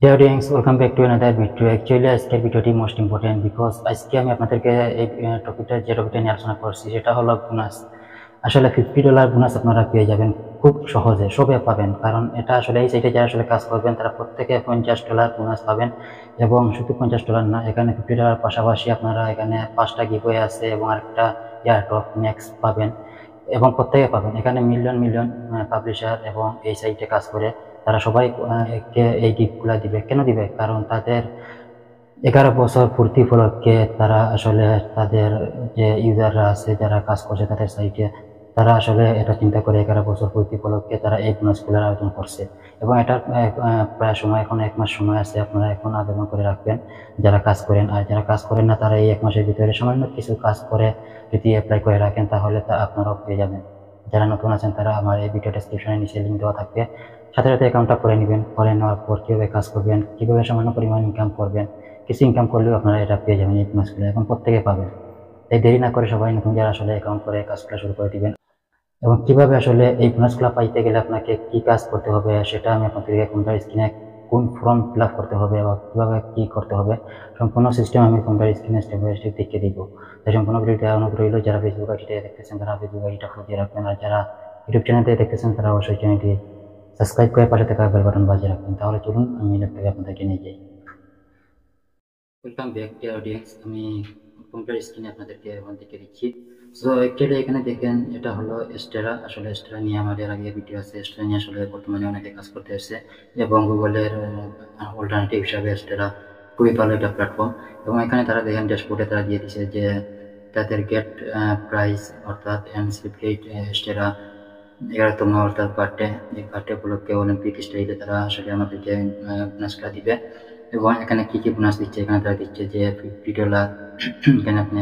Dear audience, welcome back to another video. Actually, আজকের ভিডিওটি most important because আজকে আমি আপনাদেরকে এই টপিকটা নিয়ে আলোচনা করছি সেটা হলো বোনাস। আসলে $50 বোনাস আপনারা পেয়ে যাবেন খুব সহজে, সবে পাবেন, কারণ এটা আসলে এই সাইটে যারা আসলে কাজ করবেন তারা প্রত্যেকে $50 বোনাস পাবেন। এবং শুধু $50 না, এখানে $50 পাশাপাশি আপনারা এখানে 5টা গিভওয়ে আছে এবং আরেকটা এয়ারড্রপ ম্যাক্স পাবেন এবং প্রত্যেকে পাবেন। এখানে মিলিয়ন মিলিয়ন পাবলিশার এবং এই সাইটে কাজ করে তারা সবাই এই গিফটগুলো দিবে। কেন দিবে? কারণ তাদের 11 বছর পূর্তি উপলক্ষে তারা আসলে তাদের যে ইউজাররা আছে যারা কাজ করছে তাদের সাইটে, তারা আসলে এটা চিন্তা করে 11 বছর পূর্তি উপলক্ষে তারা এই বোনাসগুলোর আয়োজন করছে। এবং এটার প্রায় সময়, এখন 1 মাস সময় আছে, আপনারা এখন আবেদন করে রাখবেন যারা কাজ করেন। আর যারা কাজ করেন না তারা এই 1 মাসের ভিতরে সামান্য কিছু কাজ করে যদি অ্যাপ্লাই করে রাখেন তাহলে তা আপনারাও পেয়ে যাবেন। যারা নতুন আছেন তারা আমার এই ভিডিও ডেসক্রিপশনে নিচে লিঙ্ক দেওয়া থাকবে, সাথে সাথে অ্যাকাউন্টটা করে নেবেন। করে নেওয়ার পর কীভাবে কাজ করবেন, কীভাবে সামান্য পরিমাণ ইনকাম করবেন, কিছু ইনকাম করলেও আপনারা এটা পেয়ে যাবেন এই বোনাসগুলো, এখন প্রত্যেকে পাবেন। তাই দেরি না করে সবাই নতুন যারা আসলে অ্যাকাউন্ট করে কাজগুলো শুরু করে দিবেন। এবং কিভাবে আসলে এই বোনাসগুলো পাইতে গেলে আপনাকে কি কাজ করতে হবে সেটা আমি আপনাদেরকে কম্পিউটার স্ক্রিনে কোন ফর্ম ফিল আপ করতে হবে বা কীভাবে কী করতে হবে সম্পূর্ণ সিস্টেম আমি কম্পিউটার স্ক্রিনে স্টেপ বাই স্টেপ দেখিয়ে দিব। তাই সম্পূর্ণ ভিডিওটা অনুরোধ রইল, যারা ফেসবুক আইডিতে দেখতেছেন তারা ফেসবুক আইডিটা ফলো দিয়ে রাখবেন, আর যারা ইউটিউব চ্যানেলতে দেখতেছেন তারা অবশ্যই চ্যানেলটি সাবস্ক্রাইব করে পাশে থাকা বেল বাটন বাজিয়ে রাখবেন। তাহলে চলুন আমি ল্যাপটপে আপনাদেরকে নিয়ে যাই। ওয়েলকাম ব্যাক ডিয়ার অডিয়েন্স, আমি কম্পিউটার স্ক্রিনে আপনাদেরকে এখন দেখে দিচ্ছি। সো অ্যাকচুয়ালি এখানে দেখেন এটা হলো এস্টেরা। আসলে এস্টেরা নিয়ে আমাদের আগে ভিডিও আছে, এস্টেরা নিয়ে আসলে বর্তমানে অনেকে কাজ করতে এসেছে এবং গুগলের অল্টারনেটিভ হিসাবে এস্টেরা খুবই ভালো একটা প্ল্যাটফর্ম। এবং এখানে তারা দেখেন ড্যাশবোর্ডে তারা দিয়ে দিচ্ছে যে তাদের গেট প্রাইস অর্থাৎ এনসিপ্লিট এস্টেরা 11তম অর্থাৎ বার্থডে, এই বার্থডে উপলক্ষে অলিম্পিক স্টাইলে তারা আসলে আমাদেরকে বোনাসটা দিবে। এবং এখানে কি কি বোনাস দিচ্ছে, এখানে তারা দিচ্ছে যে $50, এখানে আপনি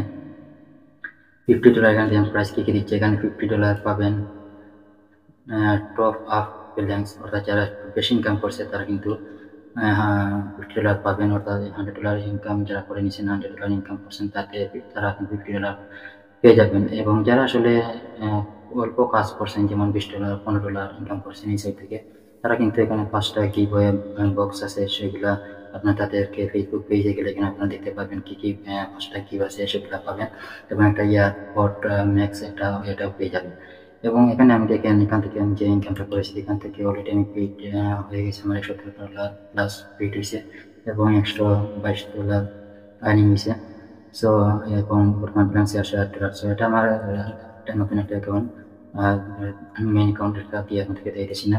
$50 এখানে দেখেন প্রাইস কি কি দিচ্ছে। এখানে $50 পাবেন টপ আপ ব্যালেন্স, অর্থাৎ যারা বেশি ইনকাম করছে তারা কিন্তু $50 পাবেন, অর্থাৎ $100 ইনকাম যারা করে নিচ্ছেন, $100 ইনকাম করছেন তাতে তারা কিন্তু $50 পেয়ে যাবেন। এবং যারা আসলে অল্প কাজ করছেন, যেমন $20, $15 ইনকাম করছেন এই সাইড থেকে, তারা কিন্তু এখানে 5টা গিভওয়ে বক্স আছে, সেগুলা আপনার তাদেরকে ফেসবুক পেজে গেলে এখানে আপনারা দেখতে পাবেন কি কি 5টা গিভ আছে সেগুলো পাবেন। এবং একটা এয়ারপড ম্যাক্স এটাও পেয়ে যাবেন। এবং এখানে আমি দেখেন এখান থেকে আমি যে ইনকামটা করেছি এখান থেকে অলরেডি আমি পেইড হয়ে গেছে, আমার $117 প্লাস পেইড হয়েছে এবং $122 আর্নিং হয়েছে। সো এবং বর্তমান ব্যালেন্সে $8,000। সো এটা আমার একটা নতুন একটা অ্যাকাউন্ট, মেইন অ্যাকাউন্টটা দিয়ে আপনাদেরকে দিতেছি না,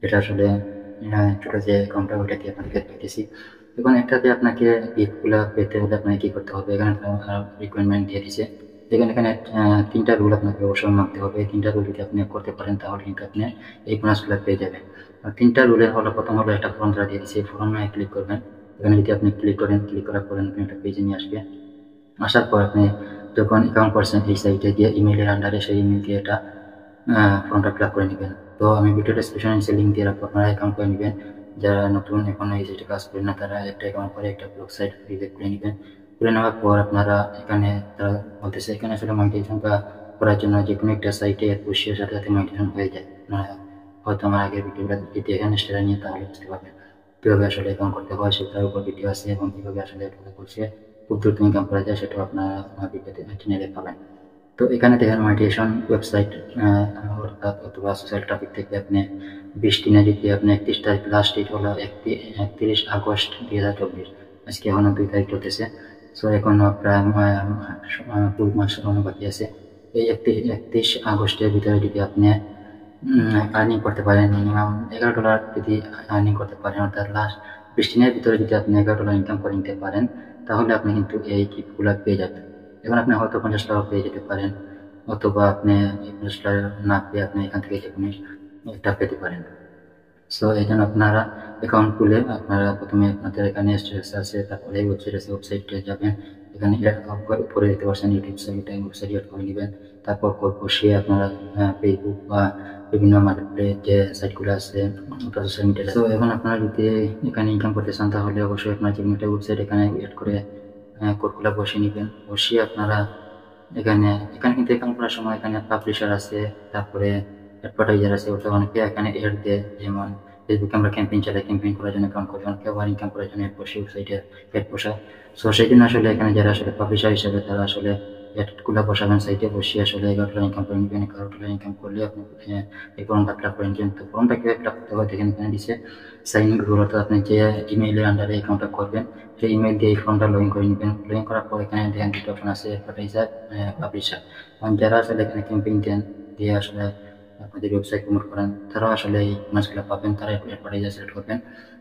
এটা আসলে ছোটো যে অ্যাকাউন্টটা ওইটা দিয়ে আপনাদেরকে দিতেছি। এবং এটাতে আপনাকে গিফটগুলো পেতে হলে আপনাকে কী করতে হবে, এখানে রিকোয়ারমেন্ট দিয়ে দিচ্ছে। এখানে 3টা রুল আপনাকে অবশ্যই মানতে হবে। 3টা রুল যদি আপনি করতে পারেন তাহলে কিন্তু আপনি এই বোনাসগুলো পেয়ে যাবেন। 3টা রুলের হলো, প্রথম হলো একটা ফর্ম তারা দিয়ে দিচ্ছে, ফর্মে ক্লিক করবেন। এখানে যদি আপনি ক্লিক করেন, ক্লিক করার পরে আপনি একটা পেজে নিয়ে আসবে। আসার পর আপনি যখন অ্যাকাউন্ট করছেন এই সাইটে গিয়ে ইমেইলের আন্ডারে সেই ইমেল দিয়ে এটা ফর্মটা ফিল আপ করে নেবেন। তো আমি ভিডিও ডেসক্রিপশনে নিচে লিঙ্ক দিয়ে রাখবো, আপনারা অ্যাকাউন্ট করে নেবেন। যারা নতুন এখন এই সাইটে কাজ করেন না তারা একটা অ্যাকাউন্ট করে একটা ব্লগ সাইট ফ্রিতে খুলে নেবেন। খুলে নেওয়ার পর আপনারা এখানে তারা বলতেছে এখানে আসলে মনিটাইজেশন করার জন্য যে কোনো একটা সাইটে পুষিয়ে সাথে সাথে মনিটাইজেশন হয়ে যায়। আপনারা হয়তো আমার আগের ভিডিওটা যদি এখানে সেটা নিয়ে তাহলে বুঝতে পারবেন কীভাবে আসলে অ্যাকাউন্ট করতে হয়, সেটার উপর ভিডিও আছে এবং কীভাবে আসলে এটা করছে খুব দ্রুত ইনকাম করা যায় সেটাও আপনারা আমার ভিডিওতে চ্যানেলে পাবেন। তো এখানে দেখেন মনিটাইজেশন ওয়েবসাইট অর্থাৎ অথবা সোশ্যাল ট্রাফিক থেকে আপনি 20 দিনে যদি আপনি 31 তারিখ, লাস্ট ডেট হলো 31 আগস্ট 2024, আজকে এখনো 2 তারিখ চলতেছে। সো এখনো প্রায় 2 মাস বাকি আছে। এই 31 আগস্টের ভিতরে যদি আপনি আর্নিং করতে পারেন, মিনিমাম $11 যদি আর্নিং করতে পারেন, অর্থাৎ লাস্ট 20 দিনের ভিতরে যদি আপনি $11 ইনকাম করে নিতে পারেন তাহলে আপনি কিন্তু এই গিফটগুলো পেয়ে যাবেন। এখন আপনি হয়তো $50 পেয়ে যেতে পারেন, অথবা আপনি $50 না পেয়ে আপনি এখান থেকে যে কোনো একটা পেতে পারেন। সো এই জন্য আপনারা অ্যাকাউন্ট খুলে আপনারা প্রথমে আপনাদের এখানে স্ট্যাটাস আছে, তারপরে ওয়েবসাইটে যাবেন। এখানে উপরে দেখতে পাচ্ছেন ইউটিউব সাইট, ওয়েবসাইট অ্যাড করে নেবেন। তারপর বসিয়ে আপনারা ফেসবুক বা বিভিন্ন মার্কেটপ্লেস যে সাইটগুলো আছে সোশ্যাল মিডিয়া। সো এখন আপনারা যদি এখানে ইনকাম করতে চান তাহলে অবশ্যই আপনার যে কোনো একটা ওয়েবসাইট এখানে অ্যাড করে কোডগুলো বসিয়ে নেবেন। বসিয়ে আপনারা এখানে কিন্তু অ্যাকাউন্ট করার সময় এখানে পাবলিশার আছে, তারপরে অ্যাডভার্টাইজার আছে, ওটা অনেকে এখানে এড দেয়। যেমন ফেসবুকে আমরা ক্যাম্পেইন চালাই, ক্যাম্পেইন করার জন্য অ্যাকাউন্ট করবেন, কেউ আর ইনকাম করার জন্য ওয়েবসাইটে অ্যাড বসায়। সো সেই জন্য আসলে এখানে যারা আসলে পাবলিশার হিসেবে তারা আসলে অ্যাডগুলো বসাবেন সাইটে, বসে আসলে $11 ইনকাম করে নেবেন। $11 ইনকাম করলে আপনি এই ফর্মটা ফিল আপ করেন। কিন্তু ফর্মটা কীভাবে ফিল আপ করতে হয় দেখেন, এখানে দিচ্ছে সাইন ইন রুল, অর্থাৎ আপনি যে ইমেইলের আন্ডারে অ্যাকাউন্টটা করবেন সেই ইমেইল দিয়ে এই ফর্মটা লগ ইন করে নেবেন। লগ ইন করার পর এখানে দেখেন দুটো অপশন আছে, অ্যাডভার্টাইজার, পাবলিশার। যারা আসলে এখানে ক্যাম্পেইন দেন দিয়ে আসলে আপনাদের ওয়েবসাইট প্রমোট করেন, তারাও আসলে এই বোনাসগুলো পাবেন, তারা অ্যাডভার্টাইজার সিলেক্ট করবেন।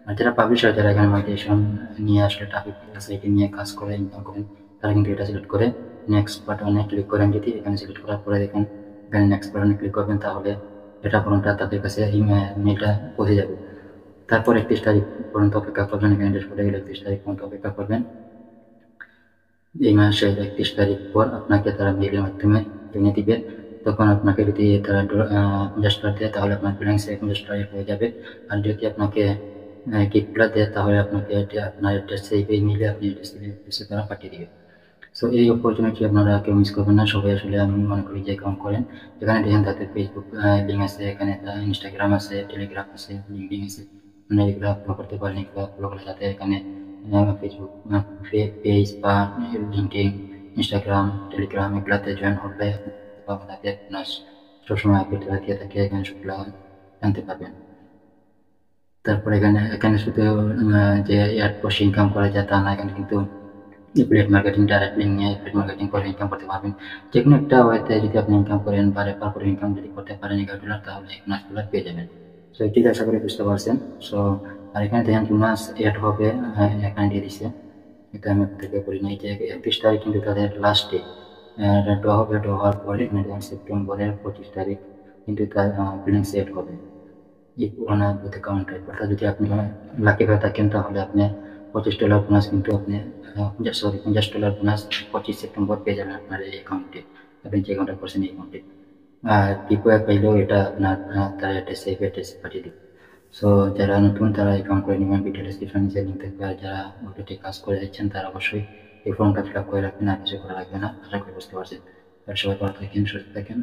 আর যারা পাবলিশার, যারা এখানে মনিটাইজেশন নিয়ে আসলে ট্রাফিক সাইটে নিয়ে কাজ করে ইনকাম করেন, তারা কিন্তু এটা সিলেক্ট করে নেক্সট বাটনে ক্লিক করেন। যদি এখানে সিলেক্ট করার পরে দেখেন এখানে নেক্সট বাটনে ক্লিক করবেন, তাহলে এটা ফর্মটা তাদের কাছে ইমেলটা পৌঁছে যাবে। তারপর 31 তারিখ পর্যন্ত অপেক্ষা করবেন। এখানে ড্যাশবোর্ডে গেলে 31 তারিখ পর্যন্ত অপেক্ষা করবেন। এই মাসের 31 তারিখ পর আপনাকে তারা মেইলের মাধ্যমে জেনে দিবে। তখন আপনাকে যদি তারা $50 দেয় তাহলে আপনার ব্যালেন্সে $50 হয়ে যাবে। আর যদি আপনাকে গিফটগুলো দেয় তাহলে আপনাকে আপনার অ্যাড্রেসে ইমেইলে আপনি অ্যাড্রেসে তারা পাঠিয়ে দিবে। সো এই অপরচুনিটি আপনারা কেউ মিস করবেন না। সবাই আসলে আমি মনে করি যে অ্যাকাউন্ট করেন। এখানে দেখেন তাদের ফেসবুক লিঙ্ক আছে, এখানে ইনস্টাগ্রাম আছে, টেলিগ্রাম আছে, লিঙ্কডিন আছে। আপনারা এগুলো ফলো করতে পারেন। এগুলো ফলো করে যাতে এখানে ফেসবুক পেজ বা লিঙ্কডিন, ইনস্টাগ্রাম, টেলিগ্রাম এগুলাতে জয়েন হলে আপনাদের সবসময় আপডেট দিয়ে থাকে, এখানে সবগুলো জানতে পারবেন। তারপর এখানে শুধু যে অ্যাড বসে ইনকাম করা যায় তা না, এখানে কিন্তু এফিলিয়েট মার্কেটিং, ডাইরেক্ট লিঙ্ক নিয়ে এফিলিয়েট মার্কেটিং করে ইনকাম করতে পারবেন। যে কোনো একটা ওয়েতে যদি আপনি ইনকাম করেন বা রেফার করে ইনকাম যদি করতে পারেন $11, তাহলে $1 পেয়ে যাবেন। সো এটি আশা করি বুঝতে পারছেন। সো আর এখানে দেখেন বোনাস অ্যাড হবে, এখানে দিয়ে দিচ্ছে। এটা আমি আপনাদেরকে বলি নাই যে 31 তারিখ কিন্তু তাদের লাস্ট ডে। ড্র হবে, ড্র হওয়ার পরে এখানে দেখেন সেপ্টেম্বরের 25 তারিখ কিন্তু তার বিলিংস সেট হবে এই পুরোনো অ্যাকাউন্ট টাইপ। অর্থাৎ যদি আপনি লাকি হয়ে থাকেন তাহলে আপনি $25 বোনাস কিন্তু আপনি $50 বোনাস 25 সেপ্টেম্বর পেয়ে যাবেন আপনার এই অ্যাকাউন্টে, আপনি যে অ্যাকাউন্টটা করছেন এই অ্যাকাউন্টে। আর পিপোয়া পাইলেও এটা আপনার তার অ্যাড্রেসে পাঠিয়ে দেবে। সো যারা নতুন তারা অ্যাকাউন্ট করে নেবেন, ভিডিও ডেসক্রিপশন নিচে লিঙ্ক থাকবে। আর যারা অলরেডি কাজ করে যাচ্ছেন তারা অবশ্যই এই ফর্মটা ফিল আপ করে রাখবেন, আর কিছু করা লাগবে না। আশা করি বুঝতে পারছেন। আর সবাই ভালো থাকেন, সুস্থ থাকেন।